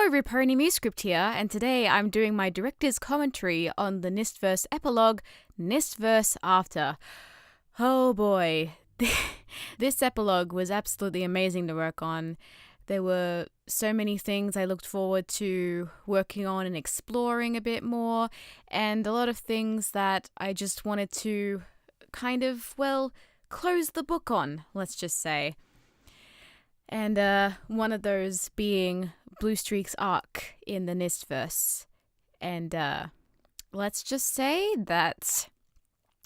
Hello, Reborn Script here, and today I'm doing my director's commentary on the Nistverse epilogue, Nistverse After. Oh boy, this epilogue was absolutely amazing to work on. There were so many things I looked forward to working on and exploring a bit more, and a lot of things that I just wanted to kind of, close the book on, let's just say. And one of those being Blue Streak's arc in the Nistverse. And let's just say that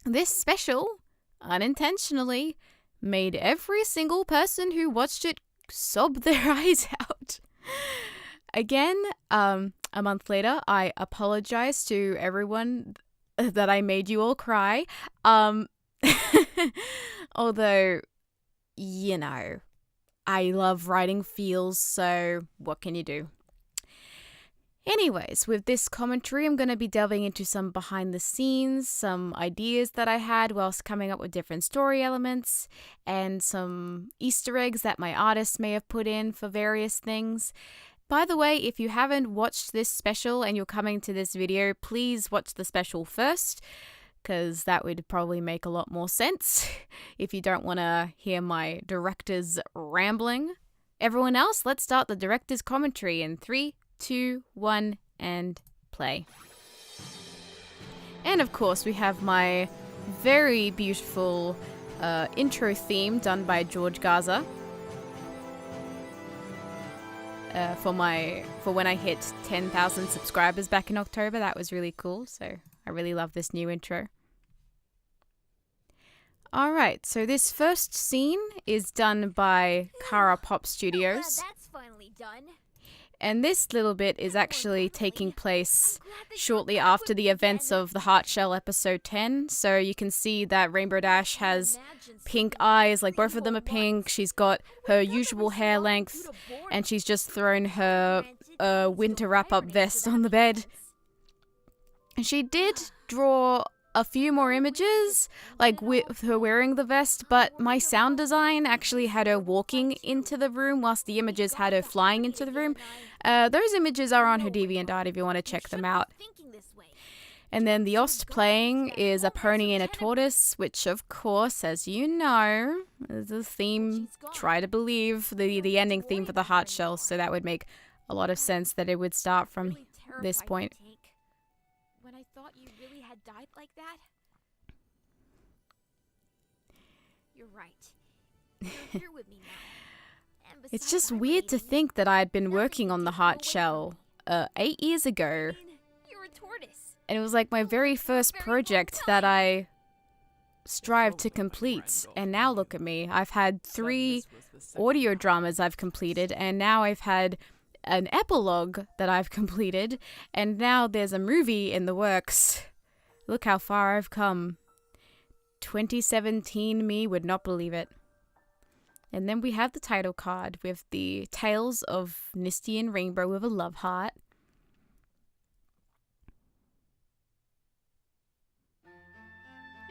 this special, unintentionally, made every single person who watched it sob their eyes out. Again, a month later, I apologize to everyone that I made you all cry. Although, you know, I love writing feels, so what can you do? Anyways, with this commentary, I'm going to be delving into some behind the scenes, some ideas that I had whilst coming up with different story elements, and some Easter eggs that my artists may have put in for various things. By the way, if you haven't watched this special and you're coming to this video, please watch the special first, because that would probably make a lot more sense if you don't want to hear my director's rambling. Everyone else, let's start the director's commentary in 3, 2, 1, and play. And of course, we have my very beautiful intro theme done by George Garza. For when I hit 10,000 subscribers back in October. That was really cool, so I really love this new intro. Alright, so this first scene is done by Kara Pop Studios. That's finally done. And this little bit is actually taking place shortly after the events of the Heartshell episode 10. So you can see that Rainbow Dash has pink eyes, like both of them are pink. She's got her usual hair length, and she's just thrown her winter wrap-up vest on the bed. And she did draw a few more images, like with her wearing the vest, but my sound design actually had her walking into the room whilst the images had her flying into the room. Those images are on her DeviantArt if you want to check them out. And then the Ost playing is a pony and a tortoise, which of course, as you know, is the theme, try to believe, the ending theme for the Heartshell, so that would make a lot of sense that it would start from this point. When I thought you really had died like that. You're right. You're here with me now. And It's besides, just I weird to believe you. think that I had been Nothing working can on the take you away Heartshell from me. 8 years ago, You're a tortoise. and it was like my very first project that I strived to complete. And now look at me, I've had 3 audio dramas I've completed, and now I've had an epilogue that I've completed, and now there's a movie in the works. Look how far I've come. 2017 me would not believe it. And then we have the title card with the tales of Nisty and Rainbow with a love heart.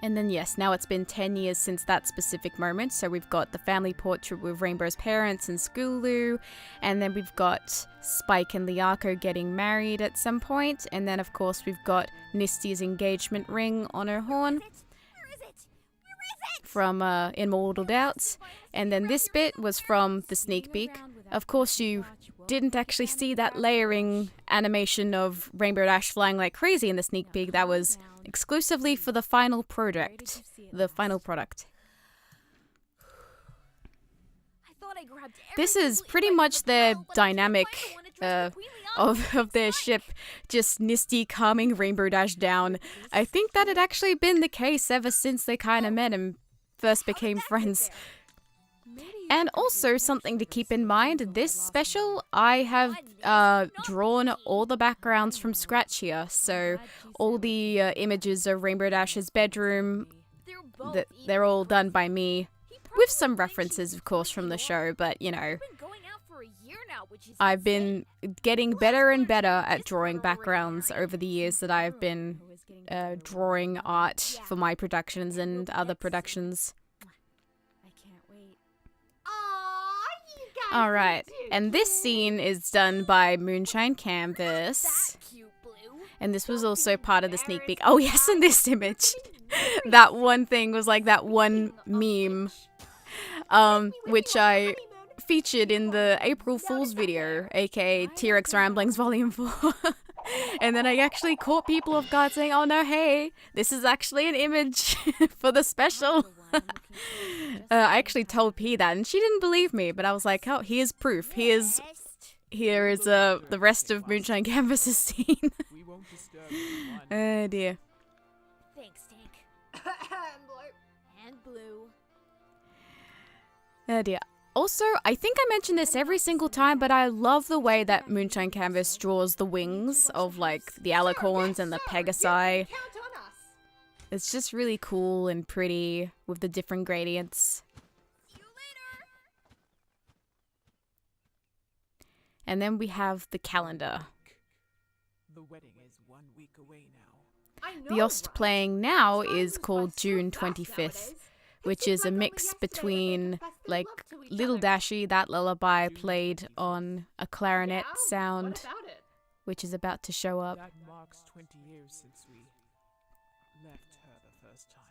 And then yes, now it's been 10 years since that specific moment, so we've got the family portrait with Rainbow's parents and Skooloo, and then we've got Spike and Liako getting married at some point, and then of course we've got Nisty's engagement ring on her horn Where is it? Where is it? from Immortal Doubts, and then this bit was from the sneak peek. Of course you didn't actually see that layering animation of Rainbow Dash flying like crazy in the sneak peek. That was exclusively for the final product. The final product. I thought I grabbed This every is single pretty invite much from the their pile, but I can't dynamic find the one addressed completely on of their ship, just Nisty calming Rainbow Dash down. I think that had actually been the case ever since they kind of met and first became friends. And also something to keep in mind, this special, I have drawn all the backgrounds from scratch here. So all the images of Rainbow Dash's bedroom, they're all done by me, with some references of course from the show, but you know, I've been getting better and better at drawing backgrounds over the years that I've been drawing art for my productions and other productions. All right, and this scene is done by Moonshine Canvas. Cute Blue. And this was also part of the sneak peek. Oh yes, in this image. That one thing was like that one meme, which I featured in the April Fool's video, aka T-Rex Ramblings Volume 4. And then I actually caught people off guard saying, oh no, hey, this is actually an image for the special. I actually told P that, and she didn't believe me, but I was like, oh, here's proof. Here is the rest of Moonshine Canvas's scene. Oh dear. Thanks, Tank. And Blue. Oh dear. Also, I think I mention this every single time, but I love the way that Moonshine Canvas draws the wings of like the alicorns and the pegasi. It's just really cool and pretty with the different gradients. See you later. And then we have the calendar. The wedding is 1 week away now. The Ost playing now is called June 25th, which is a mix between like Little Dashy, that lullaby played on a clarinet sound, which is about to show up. That marks 20 years since we left her the first time.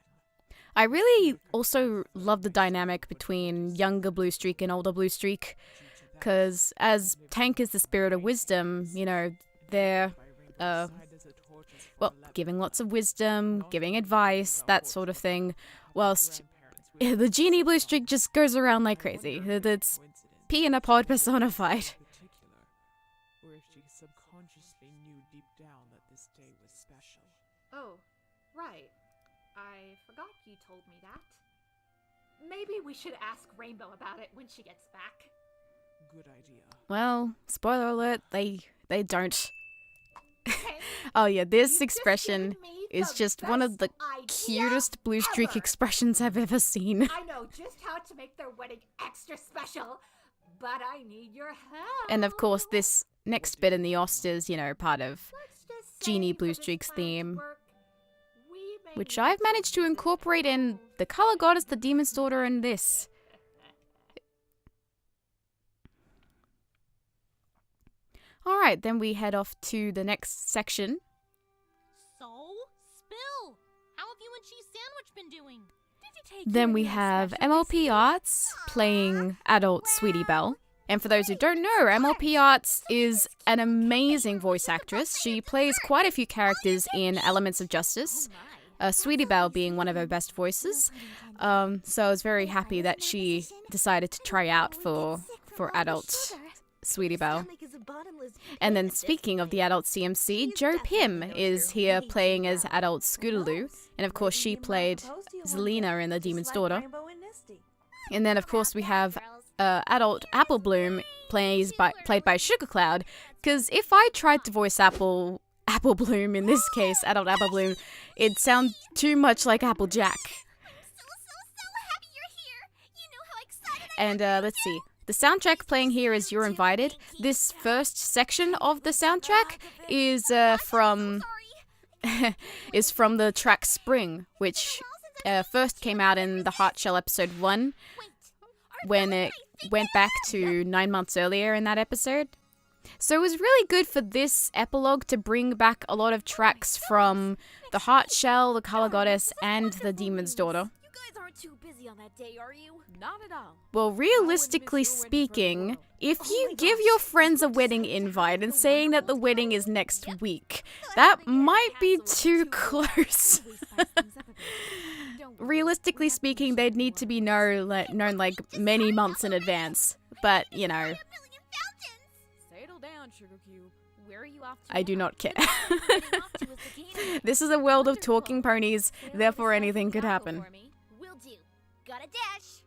I really also love the dynamic between younger Blue Streak and older Blue Streak, because as Tank is the spirit of wisdom, you know, they're well, giving lots of wisdom, giving advice, that sort of thing, whilst the genie Blue Streak just goes around like crazy. It's P in a pod personified. Or if she subconsciously knew deep down that this day was special. Oh, right. I forgot you told me that. Maybe we should ask Rainbow about it when she gets back. Good idea. Well, spoiler alert, they don't. Oh yeah, this expression is just one of the cutest Blue Streak expressions I've ever seen. I know just how to make their wedding extra special, but I need your help. And of course, this next bit in the Ost is, you know, part of Let's just say Genie for Blue this Streak's plan to theme, work, we may which need I've managed to incorporate in the Color Goddess, the Demon's Daughter, and this. Alright, then we head off to the next section. So, Spill, how have you and Cheese Sandwich been doing? Then we have MLP Arts playing adult Sweetie Belle. And for those who don't know, MLP Arts is an amazing voice actress. She plays quite a few characters in Elements of Justice, Sweetie Belle being one of her best voices. So I was very happy that she decided to try out for adult Sweetie Belle. And then speaking of the adult CMC, Joe Pym is here playing as adult Scootaloo. And of course she played Zelina in The Demon's Daughter. And then of course we have adult Apple Bloom played by Sugar Cloud. Because if I tried to voice Apple Bloom, in this case adult Apple Bloom, it'd sound too much like Applejack. So happy you're here. You know how excited I And let's see. The soundtrack playing here is Youre Invited. This first section of the soundtrack is from the track Spring, which first came out in the Heart Shell episode 1, when it went back to 9 months earlier in that episode. So it was really good for this epilogue to bring back a lot of tracks from the Heart Shell, the Color Goddess, and the Demon's Daughter. You guys aren't too busy on that day, are you? Not at all. Well, realistically speaking, if you give your friends a wedding invite and saying that the wedding is next week, that might be too close. Realistically speaking, they'd need to be known like many months in advance. But, you know, Settle down, Sugar Cube. Where are you off to? I do not care. This is a world of talking ponies, therefore anything could happen. Will do. Got a dash.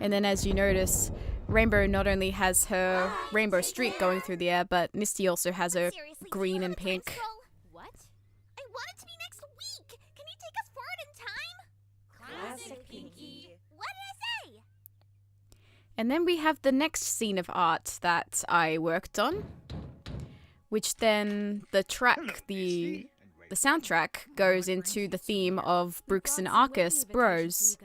And then as you notice, Rainbow not only has her rainbow streak going through the air, but Misty also has her Seriously, green you and have a time pink. scroll? What? I want it to be next week. Can you take us forward in time? Classic Pinky. What did I say? And then we have the next scene of art that I worked on, which then the soundtrack goes into the theme of Brooks and Arcus bros.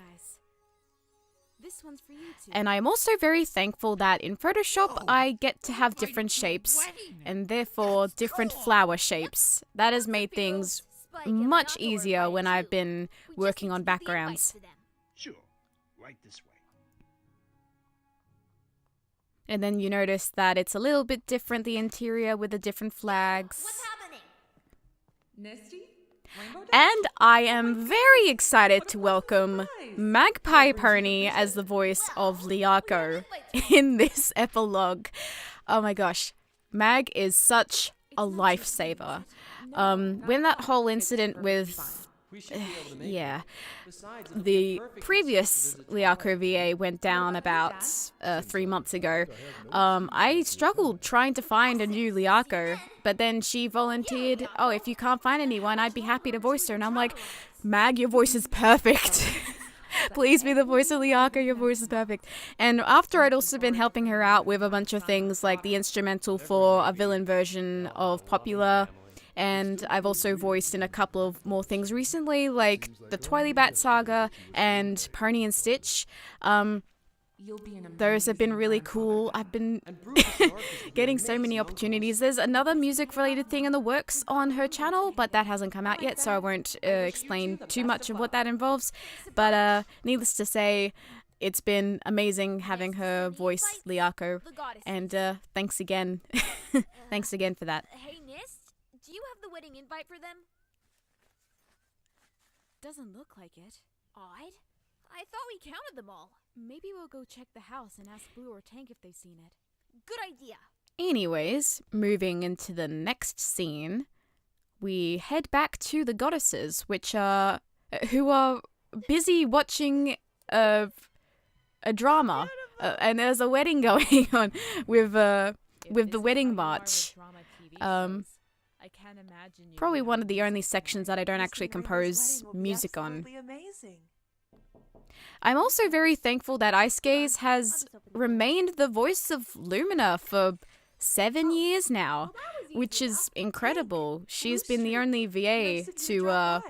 This one's for you. And I'm also very thankful that in Photoshop I get to have different shapes and therefore different flower shapes. That has made things much easier when I've been working on backgrounds. Sure, right this way. And then you notice that it's a little bit different, the interior with the different flags. What's happening? Nisty? Rainbow Dash? And I am very excited to welcome Magpie Pony as the voice of Liako in this epilogue. Oh my gosh, Mag is such a lifesaver. When that whole incident with the previous Liako VA went down about 3 months ago, I struggled trying to find a new Liako, but then she volunteered, oh, if you can't find anyone, I'd be happy to voice her. And I'm like, Mag, your voice is perfect. Please be the voice of Liako, your voice is perfect. And after I'd also been helping her out with a bunch of things like the instrumental for a villain version of Popular, and I've also voiced in a couple of more things recently, like the Twily Bat Saga and Pony and Stitch. Those have been really cool. I've been getting so many opportunities. There's another music-related thing in the works on her channel, but that hasn't come out yet, so I won't explain too much of what that involves. But needless to say, it's been amazing having her voice Liako, and thanks again. Thanks again for that. Hey, Nist, do you have the wedding invite for them? Doesn't look like it. Odd. I thought we counted them all. Maybe we'll go check the house and ask Blue or Tank if they've seen it. Good idea. Anyways, moving into the next scene, we head back to the goddesses, who are busy watching a drama, and there's a wedding going on with the wedding march. Probably one of the only sections that I don't actually compose music on. I'm also very thankful that Ice Gaze has remained the voice of Lumina for 7 years now, which is incredible. She's been the only VA to, of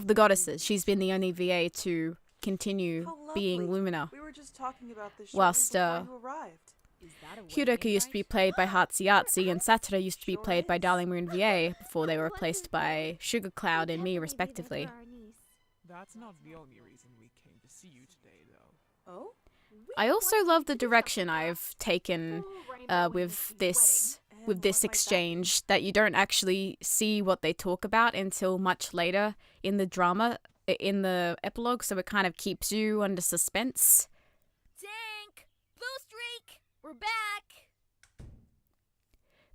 the goddesses, she's been the only VA to continue being Lumina. Whilst Hyudoka used to be played by Heartsy Artsy and Satura used to be played by Darling Moon VA before they were replaced by Sugar Cloud and me respectively. That's not the only reason we came to see you today, though. Oh? I also love the direction I've taken with this exchange, that you don't actually see what they talk about until much later in the drama, in the epilogue, so it kind of keeps you under suspense. Tank! Blue Streak! We're back!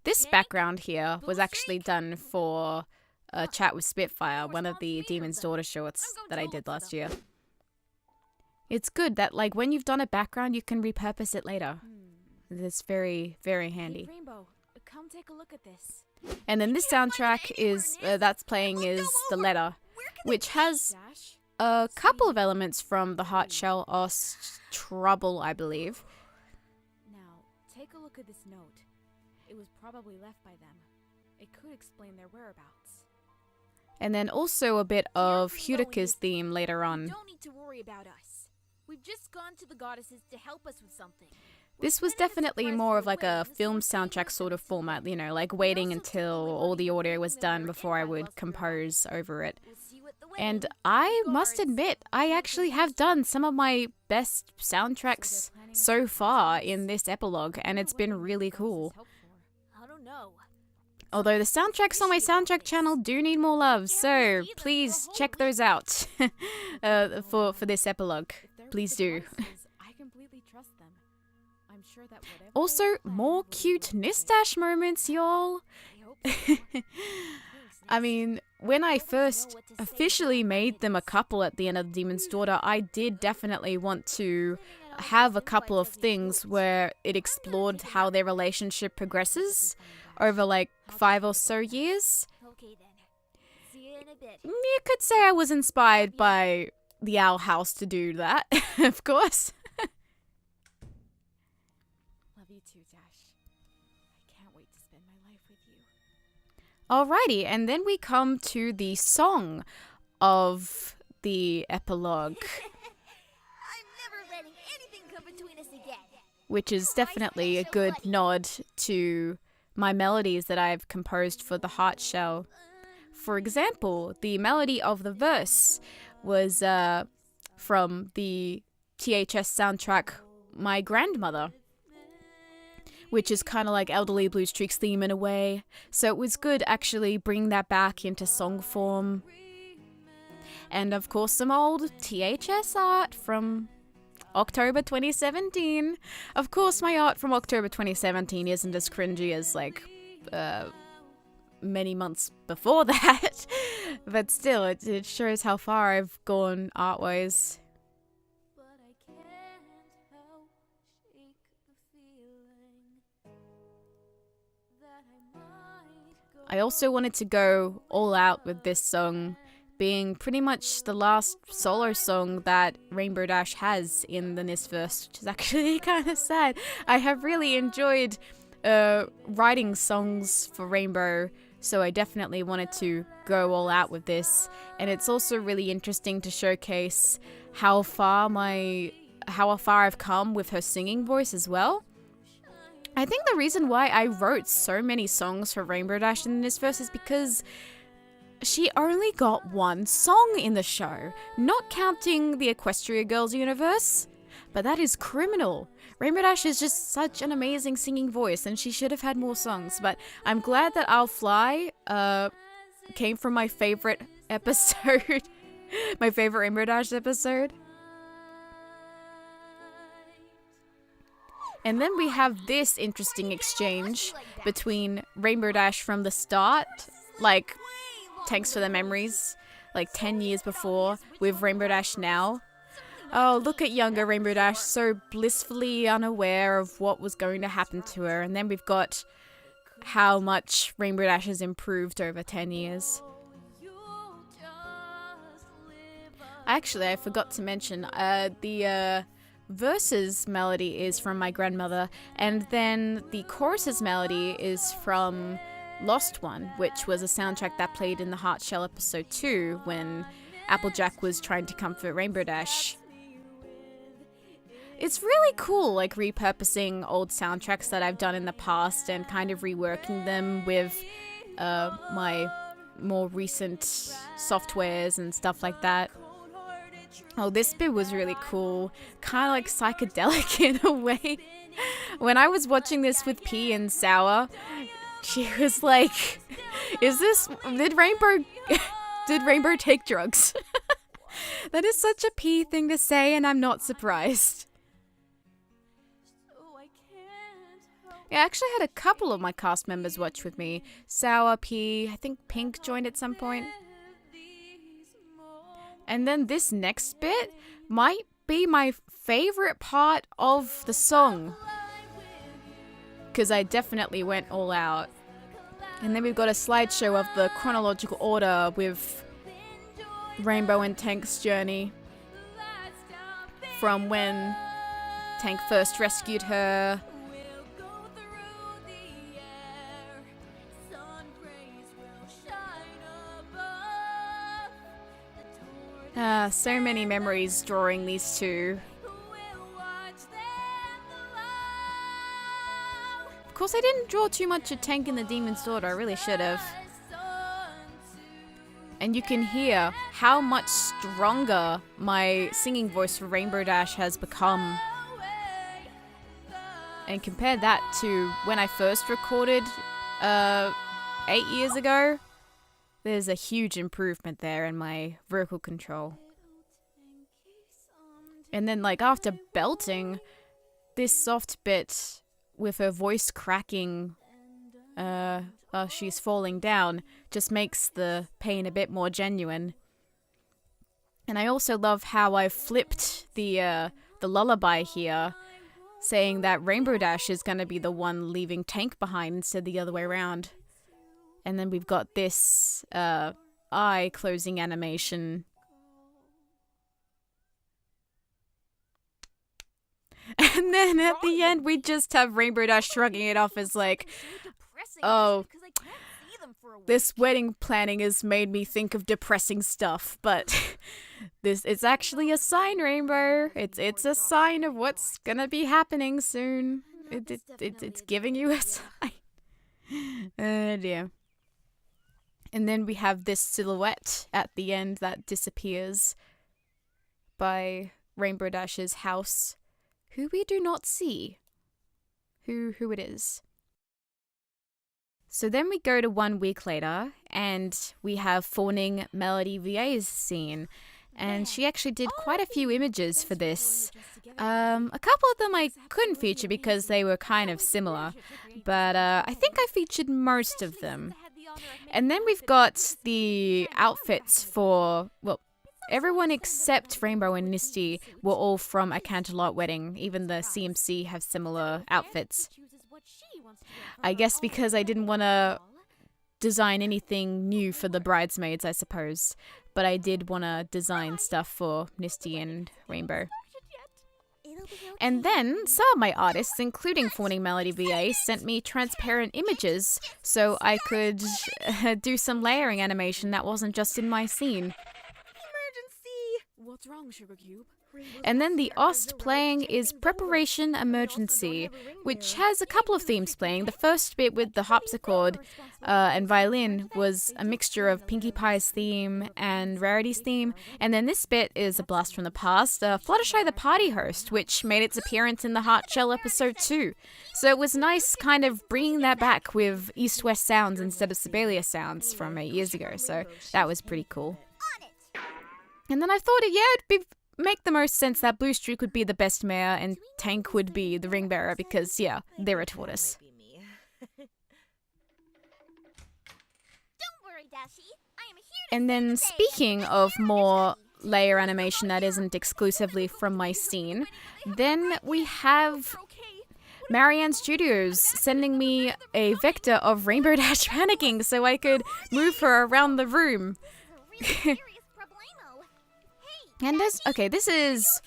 This background here was actually done for a chat with Spitfire, one of the Demon's Daughter shorts that I did last year. It's good that, like, when you've done a background, you can repurpose it later. It's very, very handy. Rainbow, come take a look at this. And then this soundtrack that's playing is The Letter, which has a couple of elements from the Heartshell Ost Trouble, I believe. Now, take a look at this note. It was probably left by them. It could explain their whereabouts. And then also a bit of Hyudoka's theme later You on. don't need to worry about us. We've just gone to the goddesses to help us with something. This was definitely more of like a film soundtrack sort of format, you know, like waiting until all the audio was done before I would compose over it. We'll see you at the wedding. And I must admit, I actually have done some of my best soundtracks so far in this epilogue, and it's been really cool. I don't know. Although the soundtracks on my soundtrack channel do need more love, so please check those out for this epilogue. Please do. I completely trust them. I'm sure that whatever Also, more cute Nistache moments, y'all. I mean, when I first officially made them a couple at the end of The Demon's Daughter, I did definitely want to have a couple of things where it explored how their relationship progresses over like 5 or so years. Okay then. See you in a bit. You could say I was inspired by the Owl House to do that, of course. Love you too, Dash. I can't wait to spend my life with you. Alrighty, and then we come to the song of the epilogue. I'm never which is definitely a good nod to my melodies that I've composed for the Heart Shell. For example, the melody of the verse was from the THS soundtrack My Grandmother, which is kind of like Elderly Blue Streak's theme in a way. So it was good actually bring that back into song form. And of course some old THS art from October 2017. Of course my art from October 2017 isn't as cringy as like many months before that. But still, it shows how far I've gone art-wise. I also wanted to go all out with this song, being pretty much the last solo song that Rainbow Dash has in the Nistverse, which is actually kind of sad. I have really enjoyed writing songs for Rainbow, so I definitely wanted to go all out with this. And it's also really interesting to showcase how far I've come with her singing voice as well. I think the reason why I wrote so many songs for Rainbow Dash in this verse is because she only got one song in the show, not counting the Equestria Girls universe. But that is criminal. Rainbow Dash is just such an amazing singing voice, and she should have had more songs. But I'm glad that I'll Fly came from my favorite episode, my favorite Rainbow Dash episode. And then we have this interesting exchange between Rainbow Dash from the start, like Thanks for the Memories, like 10 years before, with Rainbow Dash now. Oh, look at younger Rainbow Dash, so blissfully unaware of what was going to happen to her. And then we've got how much Rainbow Dash has improved over 10 years. Actually, I forgot to mention, the verses melody is from My Grandmother, and then the choruses melody is from Lost One, which was a soundtrack that played in the Heart Shell episode 2 when Applejack was trying to comfort Rainbow Dash. It's really cool, like, repurposing old soundtracks that I've done in the past and kind of reworking them with my more recent softwares and stuff like that. Oh, this bit was really cool. Kind of like psychedelic in a way. When I was watching this with P and Sour, she was like, did Rainbow take drugs? That is such a P thing to say, and I'm not surprised. Yeah, I actually had a couple of my cast members watch with me. Sour, P, I think Pink joined at some point. And then this next bit might be my favorite part of the song, because I definitely went all out. And then we've got a slideshow of the chronological order with Rainbow and Tank's journey from when Tank first rescued her. So many memories drawing these two. Of course, I didn't draw too much of Tank and the Demon's Daughter. I really should have. And you can hear how much stronger my singing voice for Rainbow Dash has become. And compare that to when I first recorded 8 years ago. There's a huge improvement there in my vocal control. And then, like, after belting, this soft bit with her voice cracking she's falling down just makes the pain a bit more genuine. And I also love how I flipped the lullaby here, saying that Rainbow Dash is going to be the one leaving Tank behind instead of the other way around. And then we've got this eye closing animation. And then at the end, we just have Rainbow Dash shrugging it off as like, oh, this wedding planning has made me think of depressing stuff. But It's actually a sign, Rainbow. It's a sign of what's gonna be happening soon. It's giving you a sign. Oh dear. And then we have this silhouette at the end that disappears by Rainbow Dash's house, who we do not see who it is. So then we go to 1 week later, and we have Forning Melody VA's scene. And she actually did quite a few images for this. A couple of them I couldn't feature because they were kind of similar, but I think I featured most of them. And then we've got the outfits for, well, everyone except Rainbow and Nisty were all from a Canterlot wedding. Even the CMC have similar outfits. I guess because I didn't want to design anything new for the bridesmaids, I suppose. But I did want to design stuff for Nisty and Rainbow. And then some of my artists, including Forning Melody VA, sent me transparent images so I could do some layering animation that wasn't just in my scene. What's wrong, Sugar Cube? And then the OST playing is Preparation Emergency, which has a couple of themes playing. The first bit with the harpsichord and violin was a mixture of Pinkie Pie's theme and Rarity's theme. And then this bit is a blast from the past, Fluttershy the party host, which made its appearance in the Heart Shell episode 2. So it was nice kind of bringing that back with East-West sounds instead of Sibelius sounds from 8 years ago. So that was pretty cool. And then I thought, it'd make the most sense that Blue Streak would be the best mare and Tank would be the ring bearer because, yeah, they're a tortoise. Don't worry, Dashi. I am here to And then speaking of more layer animation that isn't exclusively from my scene, then we have Marianne Studios sending me a vector of Rainbow Dash panicking so I could move her around the room. And this is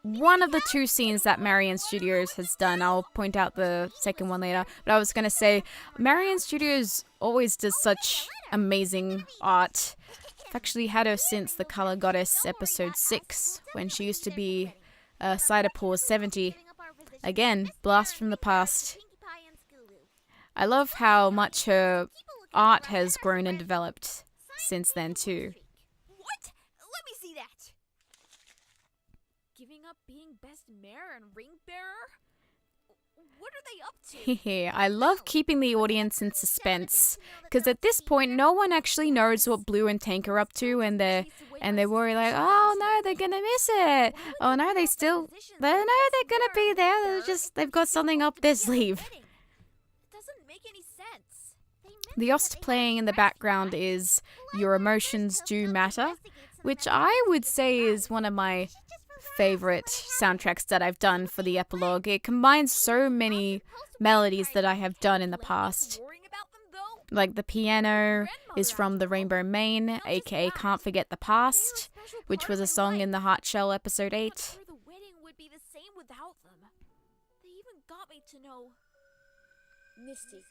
one of the 2 scenes that Marianne Studios has done. I'll point out the second one later. But I was going to say, Marianne Studios always does such amazing art. I've actually had her since The Color Goddess episode 6, when she used to be Cider Paws 70. Again, blast from the past. I love how much her art has grown and developed since then too. Giving up being best mare and ring bearer? What are they up to? I love keeping the audience in suspense, because at this point no one actually knows what Blue and Tank are up to, and they're worried like, oh no, they're gonna miss it. Oh no, they're gonna be there. They've got something up their sleeve. It doesn't make any sense. The OST playing in the background is Your Emotions Do Matter, which I would say is one of my favorite soundtracks that I've done for the epilogue. It combines so many melodies that I have done in the past. Like the piano is from the Rainbow Main, aka Can't Forget the Past, which was a song in the Heart Shell episode 8. The wedding would be the same without them. They even got me to know. Misty,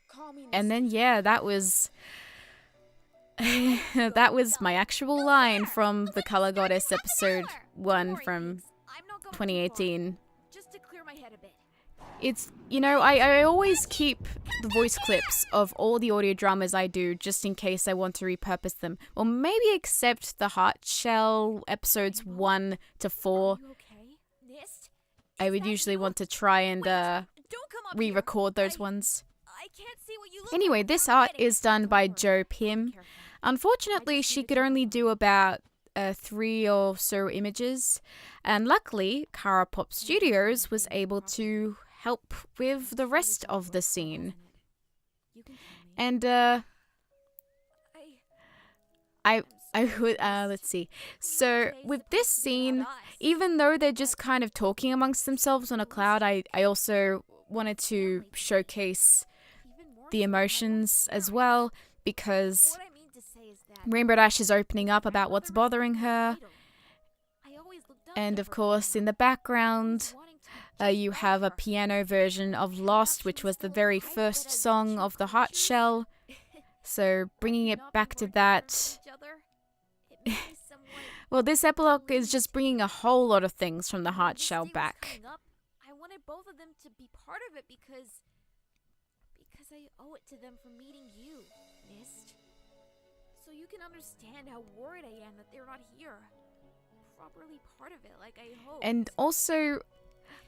call me Misty. And then that was that was my actual line from The Color Goddess episode 1 from 2018. Just to clear my head a bit. It's, I always keep the voice clips of all the audio dramas I do just in case I want to repurpose them. Or maybe except the Heart Shell episodes 1 to 4. I would usually want to try and re-record those ones. Anyway, this art is done by Jo Pim. Unfortunately, she could only do about 3 or so images, and luckily, Kara Pop Studios was able to help with the rest of the scene. And let's see. So with this scene, even though they're just kind of talking amongst themselves on a cloud, I also wanted to showcase the emotions as well, because Rainbow Dash is opening up about what's bothering her. And of course, in the background, you have a piano version of Lost, which was the very first song of the Heart Shell. So bringing it back to that. Well, this epilogue is just bringing a whole lot of things from the heart shell This day was back. coming up, I wanted both of them to be part of it because I owe it to them for meeting you, Nist. So you can understand how worried I am that they're not here. Properly part of it like I hoped. And also,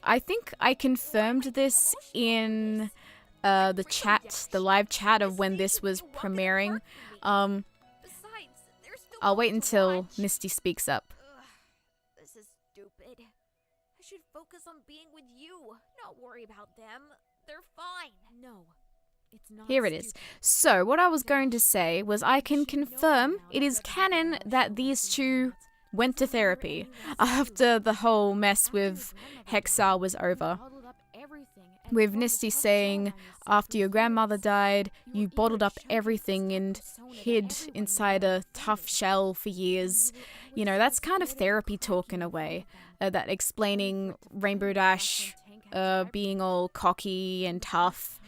I think I confirmed this in the chat, the live chat of when this was premiering. Besides, there's still I'll more wait to until watch. Misty speaks up. Ugh, this is stupid. I should focus on being with you, not worry about them. They're fine. No, it's not. Here it is. So, what I was going to say was I can confirm it is canon that these two went to therapy after the whole mess with Hexar was over. With Nisty saying, after your grandmother died, you bottled up everything and hid inside a tough shell for years. You know, that's kind of therapy talk in a way. That explaining Rainbow Dash being all cocky and tough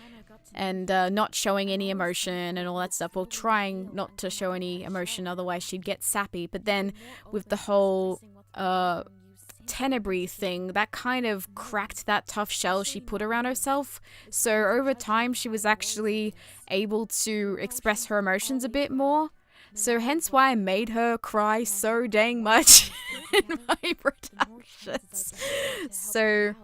and not showing any emotion and all that stuff. Well, trying not to show any emotion, otherwise she'd get sappy. But then with the whole Tenebrae thing, that kind of cracked that tough shell she put around herself. So over time, she was actually able to express her emotions a bit more. So hence why I made her cry so dang much in my productions. So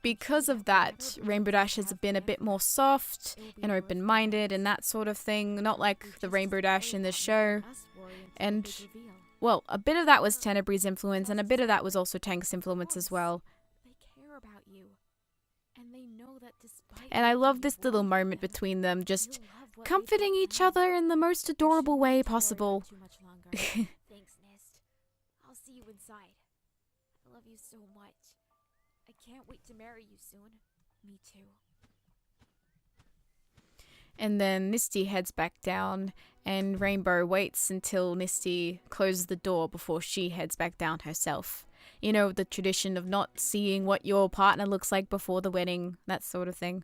because of that, Rainbow Dash has been a bit more soft and open-minded and that sort of thing. Not like the Rainbow Dash in the show. And well, a bit of that was Tenebrae's influence, and a bit of that was also Tank's influence as well. They care about you, and they know that despite. And I love this little moment between them, just comforting each other in the most adorable way possible. Thanks, Nist. I'll see you inside. I love you so much. I can't wait to marry you soon. Me too. And then Misty heads back down, and Rainbow waits until Misty closes the door before she heads back down herself. You know, the tradition of not seeing what your partner looks like before the wedding, that sort of thing.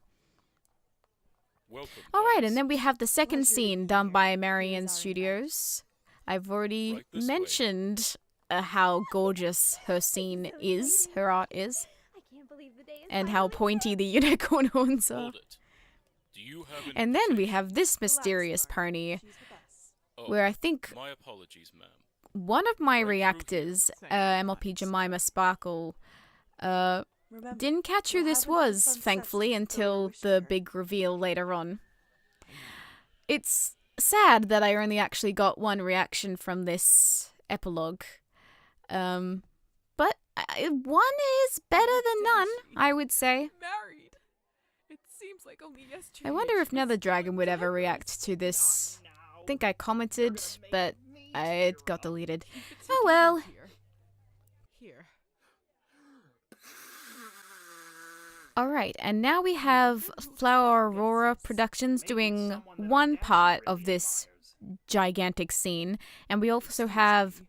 Alright, and then we have the second scene done by Marianne Studios. I've already mentioned how gorgeous her scene is, her art is, I can't believe the day is and how pointy the unicorn horns are. And then we have this mysterious pony, where I think My apologies, ma'am. one of my reactors, MLP Jemima Sparkle, didn't catch who this was, thankfully, until the big reveal later on. It's sad that I only actually got one reaction from this epilogue. But one is better than none, I would say. Married. It seems like only yesterday. I wonder if Nether Dragon would ever react to this. I think I commented, but it got deleted. Oh well. Here. Alright, and now we have Flower Aurora Productions doing one part of this gigantic scene, and we also have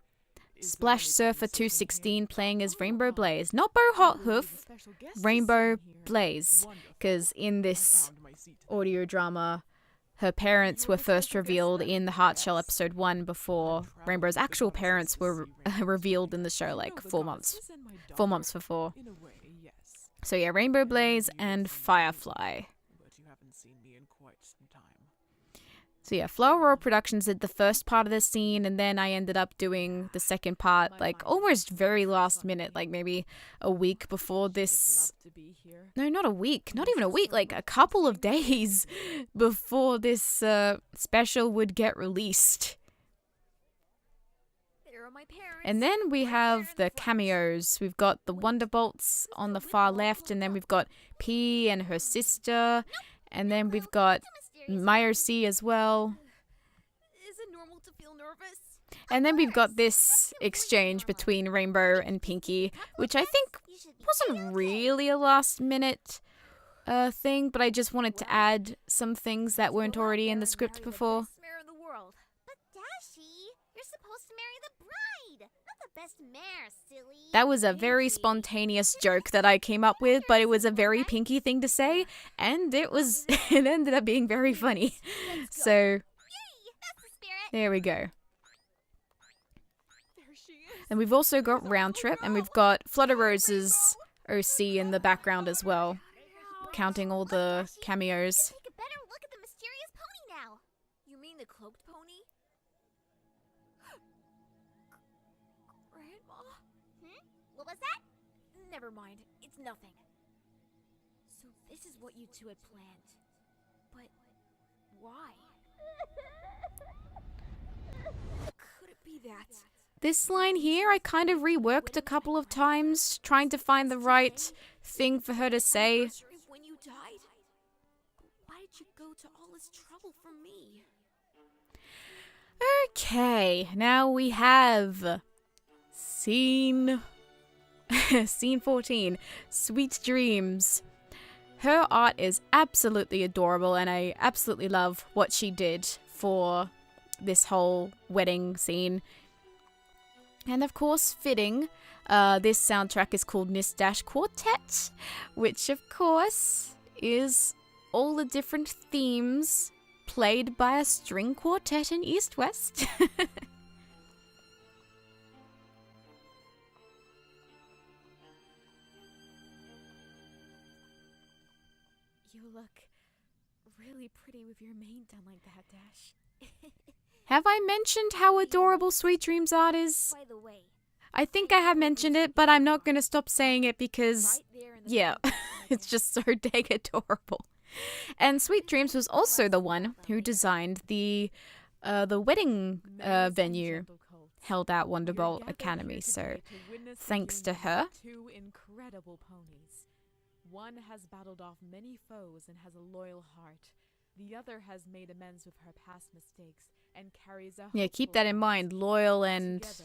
Splash Surfer 216 playing as Rainbow Blaze. Not Bo Hot Hoof, Rainbow Blaze, because in this audio drama, her parents were first revealed in the Heartshell episode 1 before Rainbow's actual parents were revealed in the show like 4 months. 4 months before. In a way, yes. So yeah, Rainbow Blaze and Firefly. But you haven't seen me in quite some time. So yeah, Flower Aurora Productions did the first part of the scene, and then I ended up doing the second part, like almost very last minute, like maybe a week before this. Love to be here. No, not a week, not even a week, like a couple of days before this special would get released. There are my parents. And then we have the cameos. We've got the Wonderbolts on the far left, and then we've got P and her sister, and then we've got Myoc as well. Is it normal to feel nervous? And then we've got this exchange between Rainbow and Pinky, which I think wasn't really a last minute thing, but I just wanted to add some things that weren't already in the script before. Best mare in the world. But Dashi, you're supposed to marry the bride, not the best mare, silly. That was a very spontaneous joke that I came up with, but it was a very Pinky thing to say, and it ended up being very funny. So Yay! That's the spirit. there we go. And we've also got Round Trip, and we've got Flutter Rose's OC in the background as well, counting all the cameos. Take a better look at the mysterious pony now. You mean the cloaked pony? Grandma? What was that? Never mind. It's nothing. So this is what you two had planned. But why? Could it be that? This line here, I kind of reworked a couple of times, trying to find the right thing for her to say. Anniversary of when you died? But why did you go to all this trouble for me? Okay, now we have scene 14, Sweet Dreams. Her art is absolutely adorable, and I absolutely love what she did for this whole wedding scene. And of course, fitting, this soundtrack is called Nist Quartet, which of course is all the different themes played by a string quartet in East West. You look really pretty with your mane done like that, Dash. Have I mentioned how adorable Sweet Dreams art is? By the way, I think I have mentioned it, but I'm not going to stop saying it because, right there in the yeah, front, it's just so dang adorable. And Sweet Dreams was also the one who designed the wedding venue held at Wonderbolt Academy, so thanks to her. Two incredible ponies. One has battled off many foes and has a loyal heart. The other has made amends with her past mistakes and carries a Yeah, keep hopeful that in heart. mind, loyal and These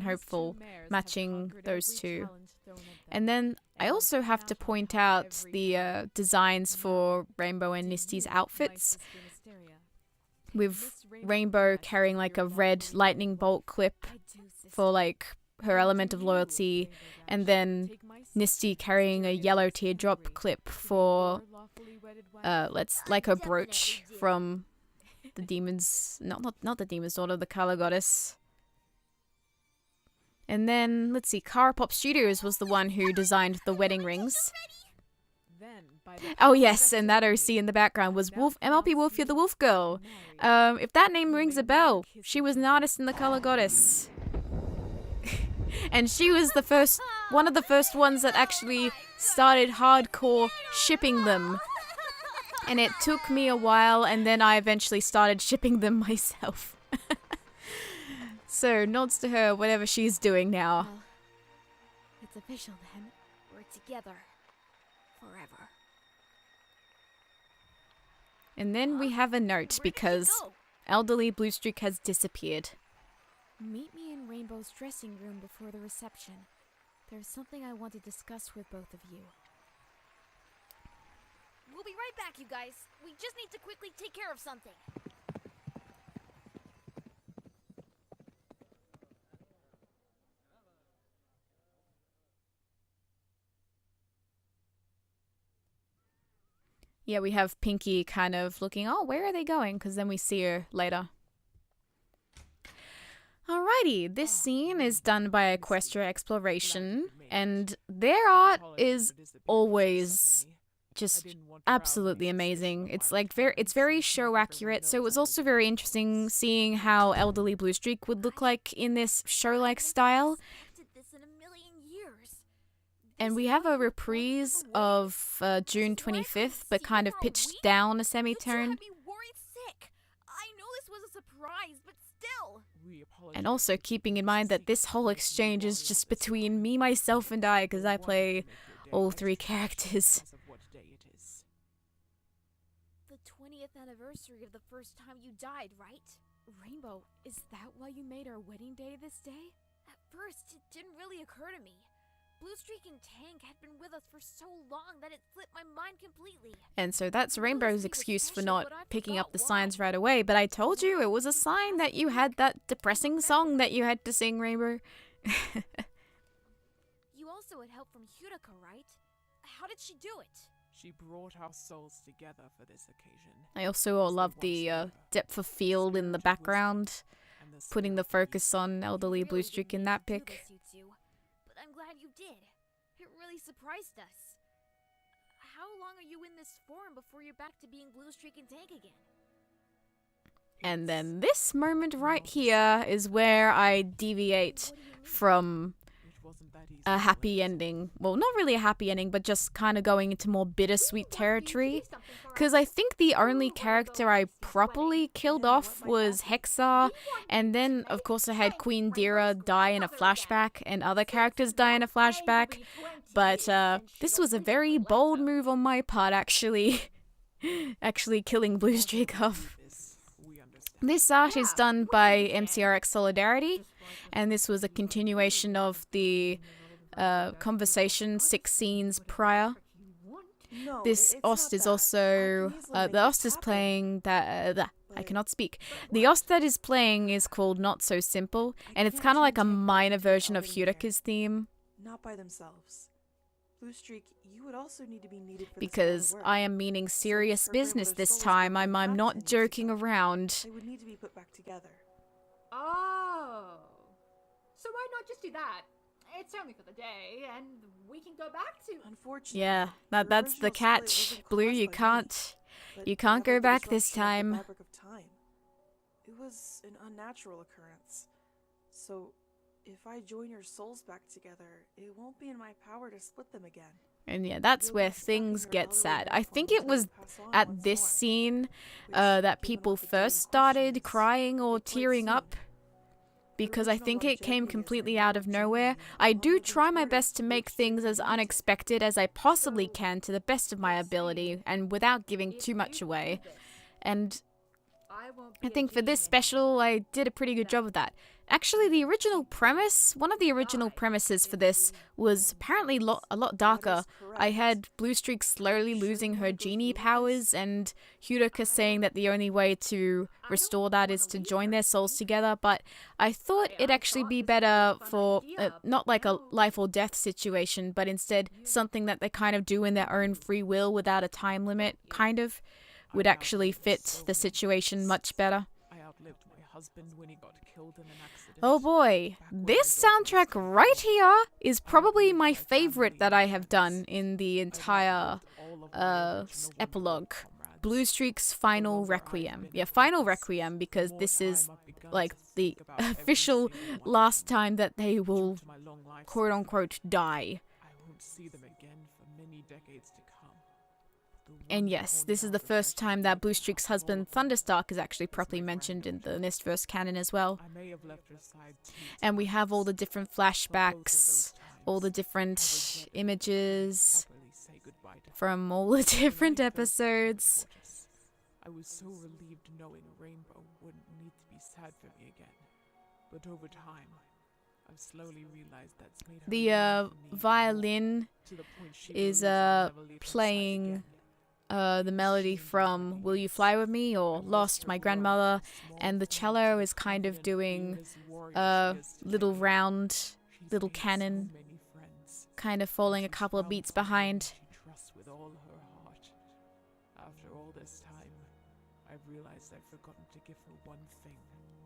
hopeful, two mares have matching conquered those every two. challenge thrown at them. And then I And also have to now point have out every the hope. designs for Now, Rainbow and do Nisty's you, my outfits, sister Mysteria, take with Miss Rainbow back carrying to like your a red lawfully lightning wedded bolt wife? clip I do, sister. for like her And element do of you, loyalty, Rainbow and Dash, then take my Nisty sister carrying a Mysteria's yellow memory teardrop clip to be for your lawfully wedded wife? like her definitely brooch do. from the demon's not the demon's daughter, the color goddess. And then let's see, Cara Pop Studios was the one who designed the wedding rings. Then, by the Oh power yes, vested and that in OC me, in the background was now Wolf MLP pronounce Wolfie the you Wolf Girl. married. If that name You rings may a bell, never kiss she was an again. artist in the color goddess. And she was one of the first ones that actually started hardcore shipping them. And it took me a while, and then I eventually started shipping them myself. So, nods to her, whatever she's doing now. Well, it's official then. We're together. Forever. And then we have a note because elderly Bluestreak has disappeared. Meet me in Rainbow's dressing room before the reception. There's something I want to discuss with both of you. We'll be right back, you guys. We just need to quickly take care of something. Yeah, we have Pinky kind of looking, oh, where are they going? Because then we see her later. Alrighty, this scene is done by Equestria Exploration, and their art is always just absolutely amazing. It's like it's very show accurate, so it was also very interesting seeing how elderly Bluestreak would look like in this show-like style. Expected this in a million years. And we have a reprise of June 25th, but kind of pitched down a You two semitone. had me worried sick. I know this was a surprise, but still. And also keeping in mind that this whole exchange is just between me, myself, and I, because I play all three characters. The 20th anniversary of the first time you died, right? Rainbow, is that why you made our wedding day this day? At first, it didn't really occur to me. Bluestreak and Tank had been with us for so long that it slipped my mind completely. And so that's Rainbow's excuse for not picking up the signs right away, but I told you it was a sign that you had that depressing song that you had to sing, Rainbow. You also had help from Hurika, right? How did she do it? She brought our souls together for this occasion. I also love the depth of field in the background. putting the focus on elderly Really Bluestreak didn't in mean that to do pic. this, you two, but I'm glad you did. It really surprised us. How long are you in this form before you're back to being Bluestreak and Tank again? And then this moment right here is where I deviate from a happy ending. Well, not really a happy ending, but just kind of going into more bittersweet territory. Because I think the only character I properly killed off was Hexar, and then, of course, I had Queen Dira die in a flashback, and other characters die in a flashback. But this was a very bold move on my part, actually. Actually killing Bluestreak off. This art is done by MCRX Solidarity, and this was a continuation of the conversation 6 scenes prior. This Ost is also the Ost is playing that I cannot speak. The Ost that is playing is called Not So Simple, and it's kind of like a minor version of Hurika's theme. Not by themselves. Bluestreak, you would also need to be needed for Because I am meaning serious business this time. I'm not joking around. They would need to be put back together. Oh. So why not just do that? It's only for the day, and we can go back to... Unfortunately, Yeah, that's the catch. Blue, you can't go back this time. It was an unnatural occurrence. So, if I join your souls back together, it won't be in my power to split them again. And yeah, that's where things get sad. I think it was at this scene that people first started crying or tearing up. Because I think it came completely out of nowhere. I do try my best to make things as unexpected as I possibly can to the best of my ability and without giving too much away. And I think for this special, I did a pretty good job of that. Actually, the original premise, one of the original premises for this was apparently a lot darker. I had Bluestreak slowly losing her genie powers and Hurika saying that the only way to restore that is to join their souls together, but I thought it'd actually be better for not like a life or death situation, but instead something that they kind of do in their own free will without a time limit, kind of, would actually fit the situation much better. When he got killed in an accident. Oh boy, this soundtrack right here is probably my favorite that I have done in the entire epilogue. Bluestreak's Final Requiem. Yeah, Final Requiem, because this is like the official last time that they will quote-unquote die. I won't see them again for many decades to come. And yes, this is the first time that Bluestreak's husband Thunderstark is actually properly mentioned in the Nistverse canon as well. And we have all the different flashbacks, all the different images from all the different episodes. I was so relieved knowing Rainbow wouldn't need to be sad for me again. But over time, I've slowly realized that's made her The violin is playing the melody from Will You Fly With Me or Lost, My Grandmother, and the cello is kind of doing a little round, little canon, kind of falling a couple of beats behind. With all her heart. After all this time, I've realized I've forgotten to give her one thing.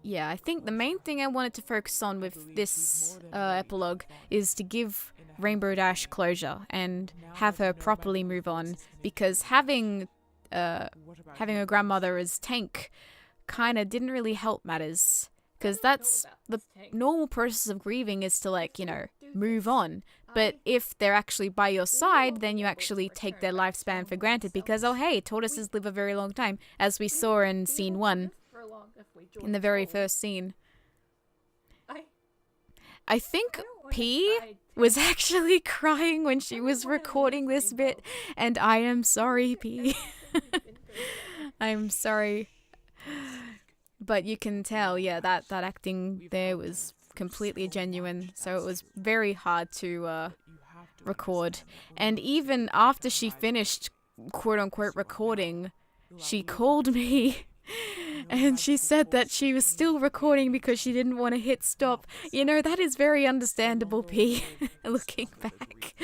Yeah, I think the main thing I wanted to focus on with this epilogue is to give Rainbow Dash closure and have her properly move on, because having her grandmother as Tank kind of didn't really help matters, because that's the normal process of grieving, is to, like, you know, move on. But if they're actually by your side, then you actually take their lifespan for granted, because, oh hey, tortoises live a very long time, as we saw in scene 1, in the very first scene. I think P was actually crying when she was recording this bit, and I am sorry, P. I'm sorry. But you can tell, yeah, that acting there was completely genuine, so it was very hard to record. And even after she finished, quote-unquote, recording, she called me. And she said that she was still recording because she didn't want to hit stop. You know, that is very understandable, P, looking back.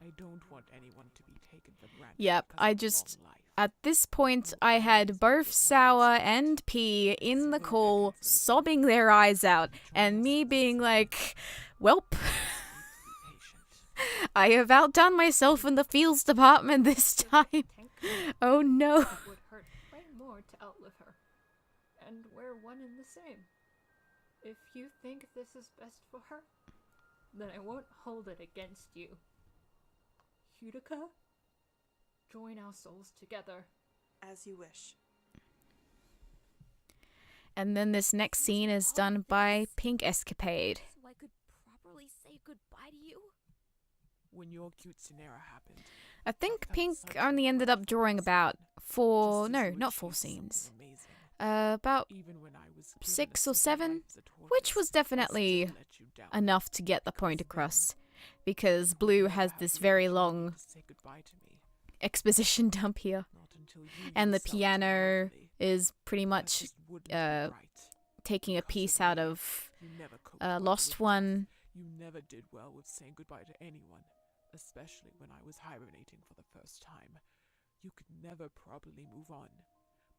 I don't want anyone to be taken for granted. Yep, because I of just... long life. At this point, I had both Sour and P in the call, sobbing their eyes out, and me being like, welp, Please be patient. I have outdone myself in the fields department this time. Oh no. It would hurt way more to outlive her. And we're one and the same. If you think this is best for her, then I won't hold it against you. Utica, join our souls together. As you wish. And then this next scene is done by Pink Escapade. So I could properly say goodbye to you? When your cute scenario happened, I think that's Pink such only a ended up drawing about just as no, you not 4 achieved scenes. something amazing. About Even when I was given 6 a or second 7, life as a tortoise, which was I definitely still let you down. enough to get the point Because across. then Because you Blue never has have this the very opportunity long to say goodbye to me. exposition dump here. Not until you And the yourself piano told me is pretty that much it wouldn't be uh, right. taking a Because piece of out me, of you never coped well Lost with life. One. You never did well with saying goodbye to anyone, especially when I was hibernating for the first time. You could never properly move on.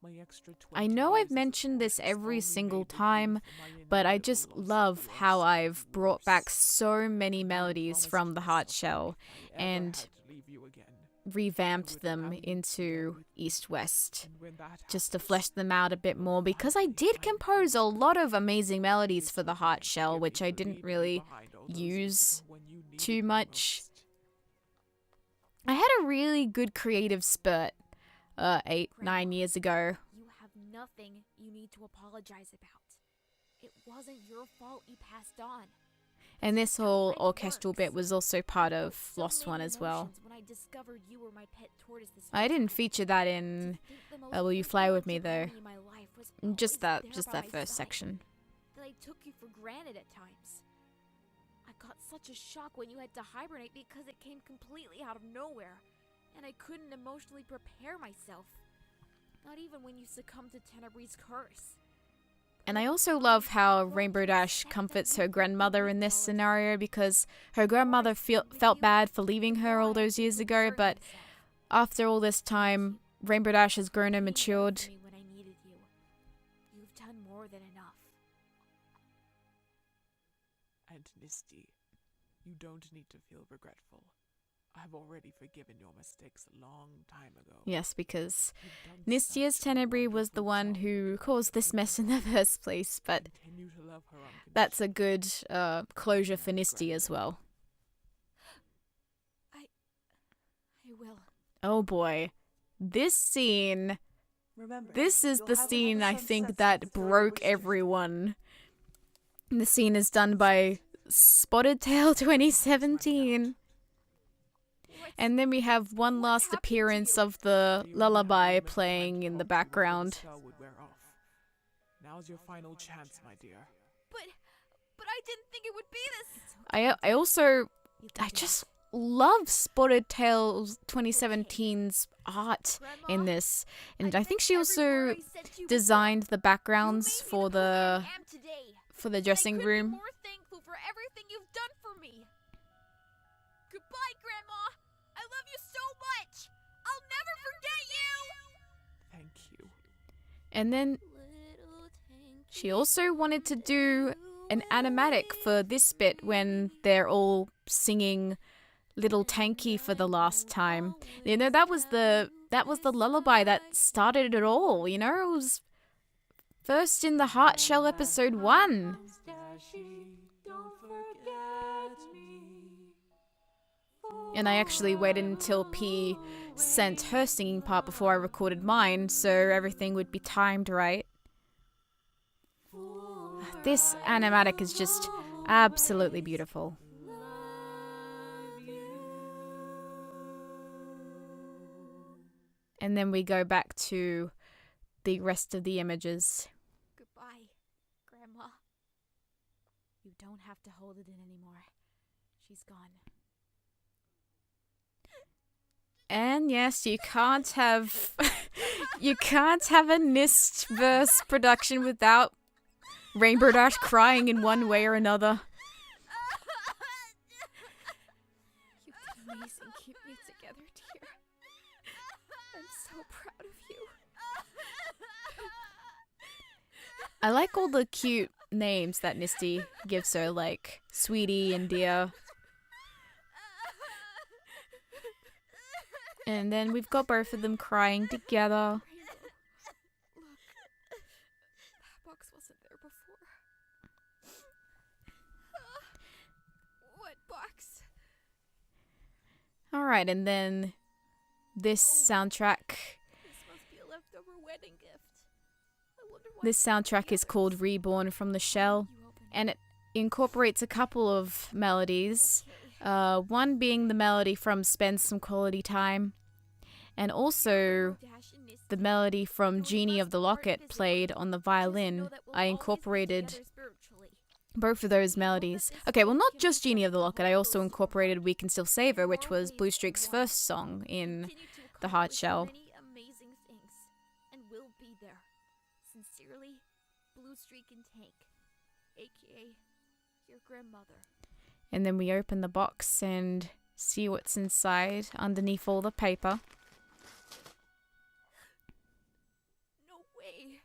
My extra 20 I know years I've as a mentioned this tortoise every only single made the time, grief for my but I inevitable just loss love worse how and I've brought back worse. so many I melodies promised from the Heart myself Shell if I ever and had to leave you again, revamped would them have you into there with me. East West. and when that Just to happens, flesh them out a bit more, because I finally did find compose a peace. lot of amazing melodies Please for the forgive Heart me Shell, which I for didn't leaving you really behind all those years use ago when you needed too me much. most. I had a really good creative spurt 8, 9 years ago. You have nothing you need to apologize about. It wasn't your fault you passed on. And this How whole life orchestral works. bit was also part I of felt so Lost One many as well. emotions when I discovered you were my pet tortoise this I whole didn't time. feature that To in think the most Will You Fly With Me though. influential pony in my life was always Just there that by my first side. section. That I took you for granted at times. I got such a shock when you had to hibernate because it came completely out of nowhere, and I couldn't emotionally prepare myself. Not even when you succumbed to Tenebris's curse. And I also love how Rainbow Dash comforts her grandmother in this scenario, because her grandmother felt bad for leaving her all those years ago, but after all this time, Rainbow Dash has grown and matured. When I needed you. You've done more than enough. And Misty, you don't need to feel regretful. I've already forgiven your mistakes a long time ago. Yes, because You've done Nistia's such a Tenebrae was the wonderful one job who with caused this mess in the first place, but Continue to love her that's a unconditionally. good closure for Nisty as well. I will. Oh boy. This scene, Remember, this is you'll the have scene another I sunset think to that fulfill your broke wishes. everyone. The scene is done by Spotted Tail 2017. And then we have one What last happened to appearance you? of the You only had a lullaby moment of time playing to in the hope before the background. spell would wear off. Now's your final chance, my dear. But I didn't think it would be this. I also, I just love Spotted Tail's 2017's art in this. And I think she also designed the backgrounds for the dressing room. More thankful for everything you've done for me. Goodbye, Grandma. I love you so much. I'll never forget you. Thank you. And then she also wanted to do an animatic for this bit when they're all singing Little Tanky for the last time. You know, that was the lullaby that started it all, you know? It was first in the Heart Shell episode 1. And I actually waited until P sent her singing part before I recorded mine, so everything would be timed right. This animatic is just absolutely beautiful. And then we go back to the rest of the images. Goodbye, Grandma. You don't have to hold it in anymore. She's gone. And yes, you can't have you can't have a Nistverse production without Rainbow Dash crying in one way or another. You did amazing, you together, dear. I'm so proud of you. I like all the cute names that Nisty gives her, like Sweetie and Dear. And then we've got both of them crying together. Look, that box wasn't there before. What box? Alright, and then this soundtrack. This must be a leftover wedding gift. I wonder why This soundtrack is called Reborn from the Shell, and it incorporates a couple of melodies. One being the melody from Spend Some Quality Time, and also the melody from Genie of the Locket played on the violin. I incorporated both of those melodies. Okay, well, not just Genie of the Locket, I also incorporated We Can Still Save Her, which was Blue Streak's first song in the Hard Shell. Many amazing things, and will be there. Sincerely, Blue Streak and Tank, aka your grandmother. And then we open the box and see what's inside underneath all the paper. No way.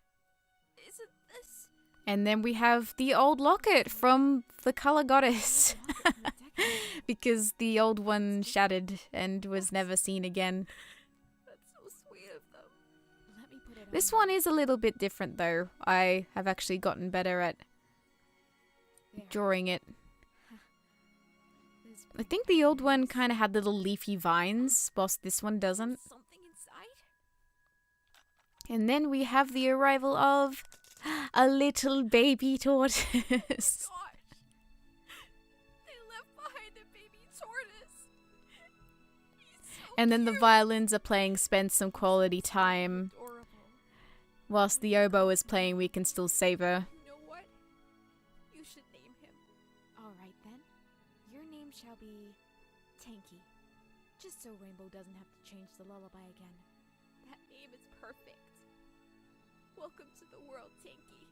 Isn't this? And then we have the old locket from the Color Goddess. Because the old one shattered and was never seen again. That's so sweet of them. Let me put it This one is a little bit different though. I have actually gotten better at drawing it. I think the old one kind of had little leafy vines, whilst this one doesn't. Something inside? And then we have the arrival of a little baby tortoise. Gosh. They left behind a baby tortoise. He's so And then the cute. violins are playing Spend Some Quality Time, Adorable. whilst the oboe is playing We Can Still Save Her. You know what? You should name him. All right then. Your name shall be Tanky. Just so Rainbow doesn't have to change the lullaby again. That name is perfect. Welcome to the world, Tanky.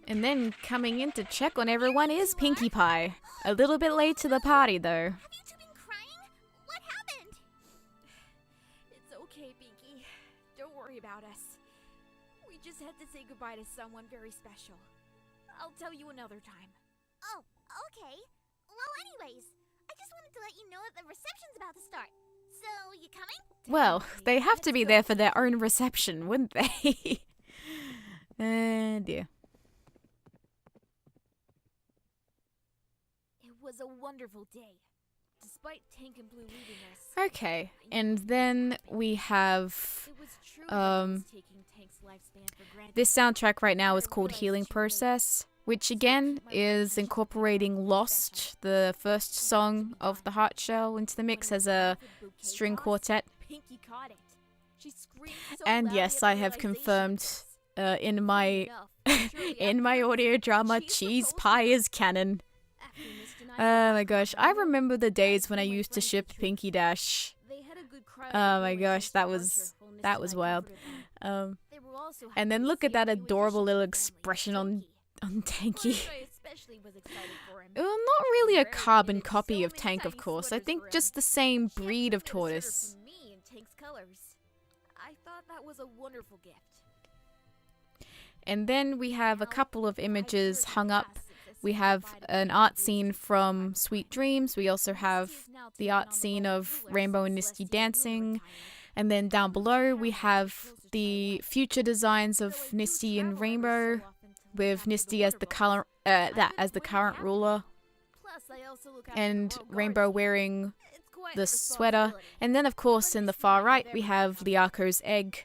And then coming in to check on everyone is Pinkie Pie. A little bit late to the party though. Have you two been crying? What happened? It's okay, Pinky. Don't worry about us. We just had to say goodbye to someone very special. I'll tell you another time. Oh, okay. Well, anyways, I just wanted to let you know that the reception's about to start. So, you coming? Well, they have to be there for their own reception, wouldn't they? Dear. It was a wonderful day. Despite Tank and Blue leaving us. Okay, and then we have It was true that I was taking Tank's lifespan for granted. this soundtrack right now is called Healing Process, which again is incorporating Lost, the first song of the Heart Shell, into the mix as a string quartet. Pinky caught it. She screamed so And loudly yes, at the I have realization. confirmed in my Enough. Shortly in my afterwards, audio drama, she's cheese supposed pie to- is canon. After Mist and I Oh my got gosh, back I home, remember the days when I told my used to friends ship the truth. Pinky Dash. They had a good cry Oh over my it gosh, since that Archer, was while Mist that and was I wild. comforted them. They were also And then happy to look at see that a new adorable addition little to the family, expression on Tanky. Tanky. I especially was excited for him. Well, not really a Rarely carbon knitted copy so of many Tank, of tiny course. I sweaters think for him. just the same She breed of actually made a sweater tortoise. for me in Tank's colors. I thought that was a wonderful gift. And then we have a couple of images hung up. We We have an art scene from Sweet Dreams. We also have the art scene of Rainbow and Misty dancing. And then down below we have the future designs of Nisty and Rainbow, with Nisty as the color as the current ruler, and Rainbow wearing the sweater. And then of course in the far right we have Liako's egg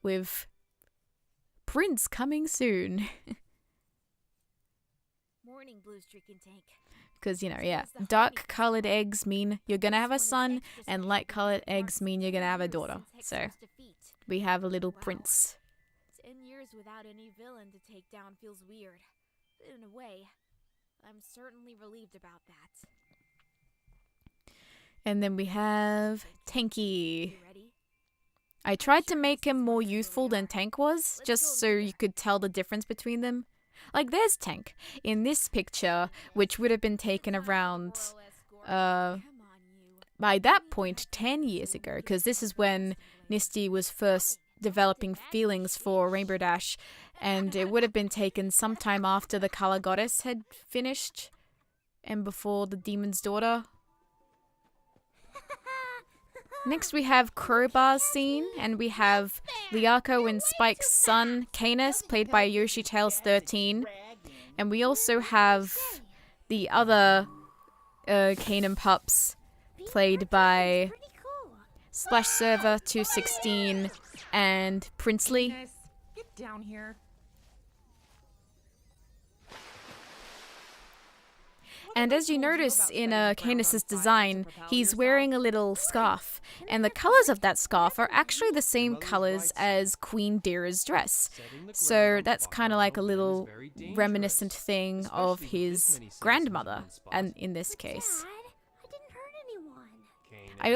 with Prince coming soon. Morning, Blue Streak and Tank. Because, you know, yeah, dark colored eggs mean you're gonna have a son, and light colored eggs mean you're gonna have a daughter. So we have a little prince. 10 years without any villain to take down feels weird. But in a way, I'm certainly relieved about that. And then we have Tanky. You ready? I tried to make him more youthful than Tank was, just so you could tell the difference between them. Like, there's Tank in this picture, which would have been taken around by that point 10 years ago, because this is when Nisty was first developing feelings for Rainbow Dash, and it would have been taken sometime after the Color Goddess had finished and before the Demon's Daughter. Next we have Crowbar's scene, and we have Liako and Spike's son, Canis, played by Yoshi Tales 13. And we also have the other Kanan pups, played by Splash Server 216 and Princely. Canis, get down here. And as you notice in Canis' design, he's wearing a little scarf. And the colors of that scarf are actually the same colors as Queen Dira's dress. So that's kind of like a little reminiscent thing of his grandmother, and in this case. I didn't hurt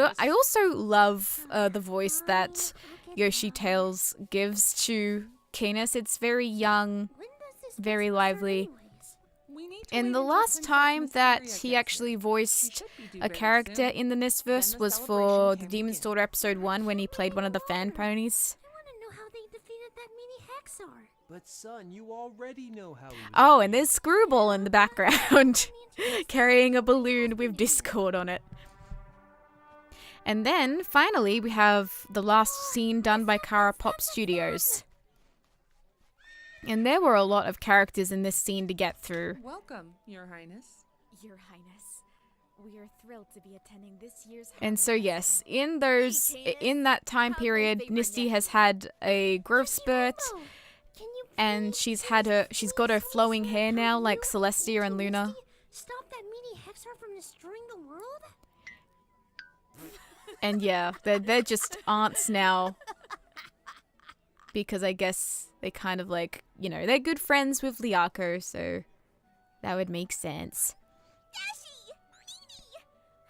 anyone. I also love the voice that Yoshi Tales gives to Canis. It's very young, When does this very get lively. anyways? We need to And wait the until last Princess time that Mysteria he gets actually here. voiced She should be due a very character soon. in the Nistverse Then the was for celebration the can Demon's begin. Daughter episode 1 when he played one of the fan ponies. I want to know how they defeated that mini Hexar. But son, you already know how he was Oh, and there's Screwball in the background carrying a balloon with Discord on it. And then finally we have the last scene done by Kara Pop Studios. And there were a lot of characters in this scene to get through. Welcome, Your Highness. Your Highness, we are thrilled to be attending this year's And so Harmony yes, Festival. in that time period, Nisty has had a growth spurt, Can you and please she's please got her please flowing say hair now how like you Celestia and to Luna. Misty stop that mini Hexar from destroying the world? And yeah, they're just aunts now. Because I guess they kind of like, you know, they're good friends with Liako, so that would make sense. Dashi! Mimi!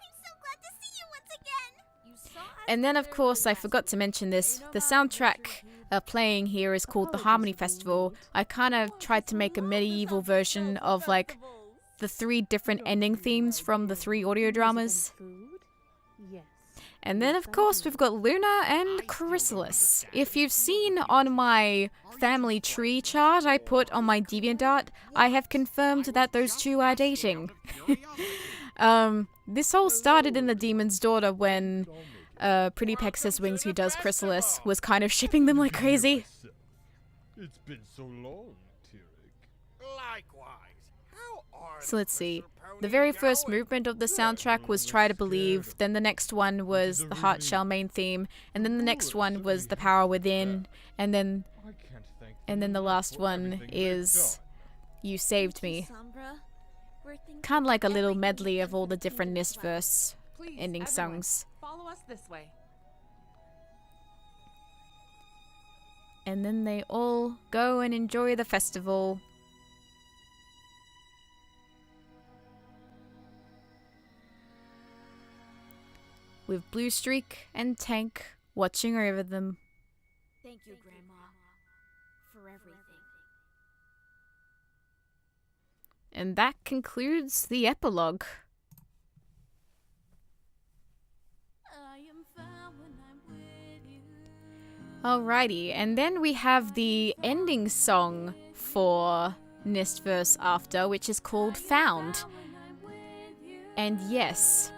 I'm so glad to see you once again! You saw us And then, of there course, I last forgot to week. mention this. They know The how to soundtrack measure playing here is called the Harmony Festival. I kind of tried to make a medieval version of like the 3 different ending themes from the 3 audio dramas. And then, of course, we've got Luna and Chrysalis. If you've seen on my family tree chart I put on my DeviantArt, I have confirmed that those two are dating. This all started in the Demon's Daughter when Pretty Pegasus Wings, who does Chrysalis, was kind of shipping them like crazy. It's been so long, Tyrek. Likewise. How are So let's see. The very first movement of the soundtrack was Try to Believe, then the next one was the Heart Shell main theme, and then the next one was The Power Within, and then the last one is You Saved Me. Sombra, we're thinking Kind of like a little everything medley you of all the ever different dreamed about. Nistverse Please, ending everyone, songs. follow us this way. And then they all go and enjoy the festival. With Blue Streak and Tank watching over them. Thank you, Grandma, for everything. And that concludes the epilogue. I am found when I'm with you. Alrighty, and then we have the ending song for Nistverse After, which is called Found. And yes,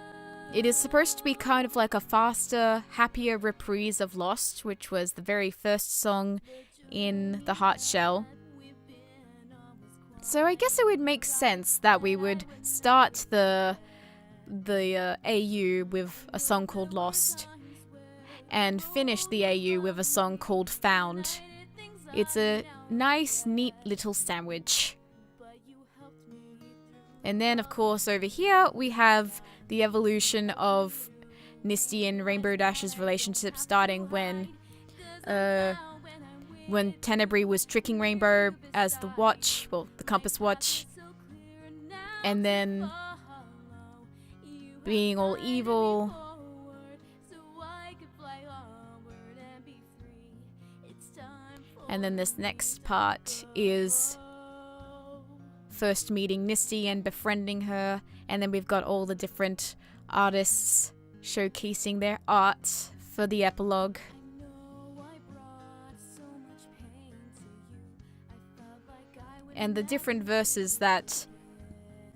it is supposed to be kind of like a faster, happier reprise of Lost, which was the very first song in the Heart Shell. So I guess it would make sense that we would start the AU with a song called Lost and finish the AU with a song called Found. It's a nice, neat little sandwich. And then, of course, over here we have the evolution of Nisty and Rainbow Dash's relationship, starting when Tenebrae was tricking Rainbow as the watch, well, the compass watch, and then being all evil. And then this next part is first meeting Nisty and befriending her, and then we've got all the different artists showcasing their art for the epilogue. And the different verses that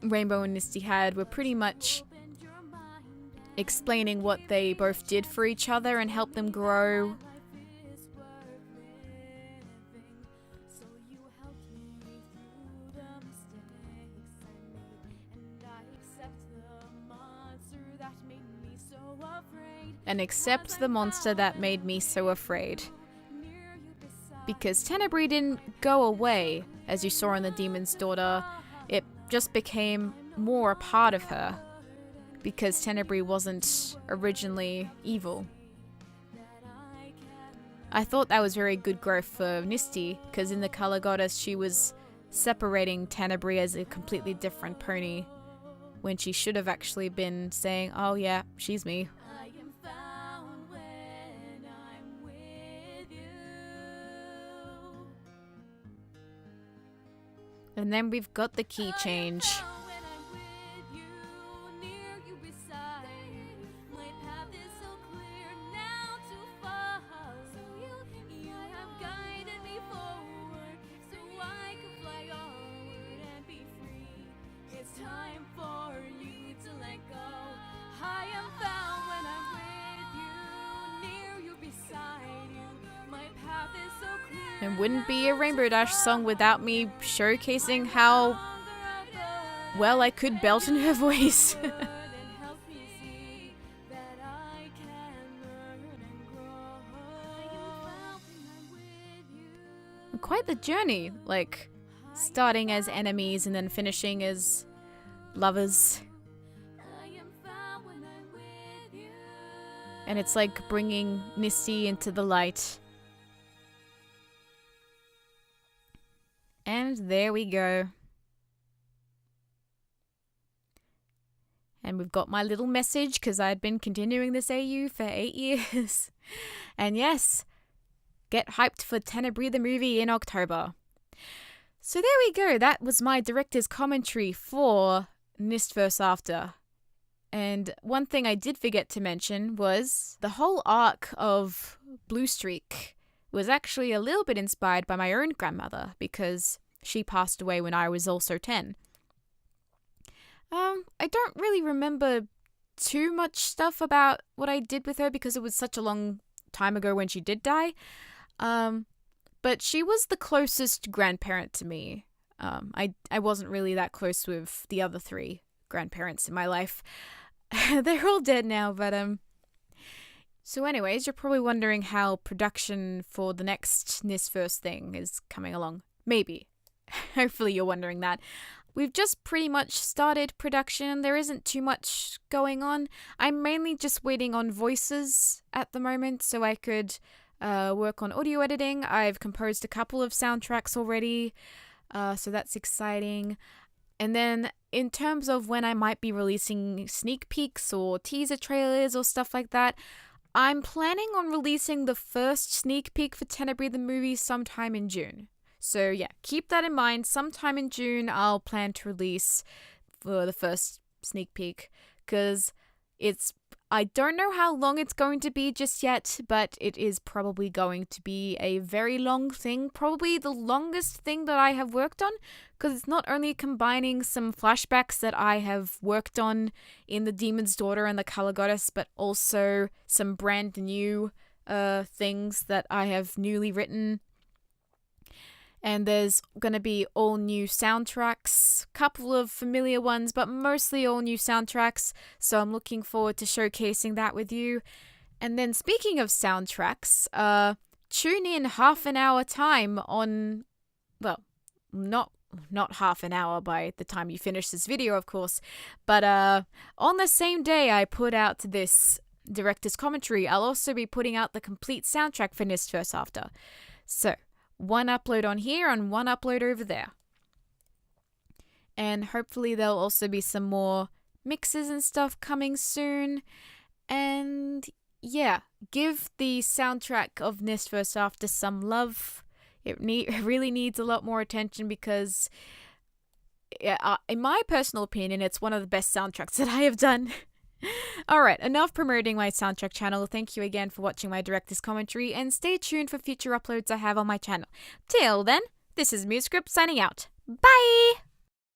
Rainbow and Misty had were pretty much explaining what they both did for each other and helped them grow. And accept the monster that made me so afraid. Because Tenebrae didn't go away, as you saw in The Demon's Daughter. It just became more a part of her. Because Tenebrae wasn't originally evil. I thought that was very good growth for Misty, because in the Color Goddess she was separating Tenebrae as a completely different pony, when she should have actually been saying, oh yeah, she's me. And then we've got the key change. And wouldn't be a Rainbow Dash song without me showcasing how well I could belt in her voice. Quite the journey, like starting as enemies and then finishing as lovers. And it's like bringing Misty into the light. And there we go. And we've got my little message because I'd been continuing this AU for 8 years. And yes, get hyped for Tenebrae the movie in October. So there we go. That was my director's commentary for Nistverse After. And one thing I did forget to mention was the whole arc of Blue Streak was actually a little bit inspired by my own grandmother because she passed away when I was also 10. I don't really remember too much stuff about what I did with her because it was such a long time ago when she did die. But she was the closest grandparent to me. I wasn't really that close with the other 3 grandparents in my life. They're all dead now, but So anyways, you're probably wondering how production for the next Nistverse thing is coming along. Maybe. Hopefully you're wondering that. We've just pretty much started production. There isn't too much going on. I'm mainly just waiting on voices at the moment so I could work on audio editing. I've composed a couple of soundtracks already, so that's exciting. And then in terms of when I might be releasing sneak peeks or teaser trailers or stuff like that, I'm planning on releasing the first sneak peek for Tenebrae the movie sometime in June. So yeah, keep that in mind. Sometime in June, I'll plan to release for the first sneak peek because I don't know how long it's going to be just yet, but it is probably going to be a very long thing. Probably the longest thing that I have worked on because it's not only combining some flashbacks that I have worked on in The Demon's Daughter and The Color Goddess, but also some brand new things that I have newly written. And there's going to be all new soundtracks, couple of familiar ones, but mostly all new soundtracks. So I'm looking forward to showcasing that with you. And then speaking of soundtracks, tune in half an hour time on, well, not half an hour by the time you finish this video, of course. But on the same day I put out this director's commentary, I'll also be putting out the complete soundtrack for Nistverse After. So one upload on here and one upload over there. And hopefully there'll also be some more mixes and stuff coming soon. And yeah, give the soundtrack of Nistverse After some love. It really needs a lot more attention because, in my personal opinion, it's one of the best soundtracks that I have done. Alright, enough promoting my soundtrack channel. Thank you again for watching my director's commentary, and stay tuned for future uploads I have on my channel. Till then, this is Musescript signing out. Bye!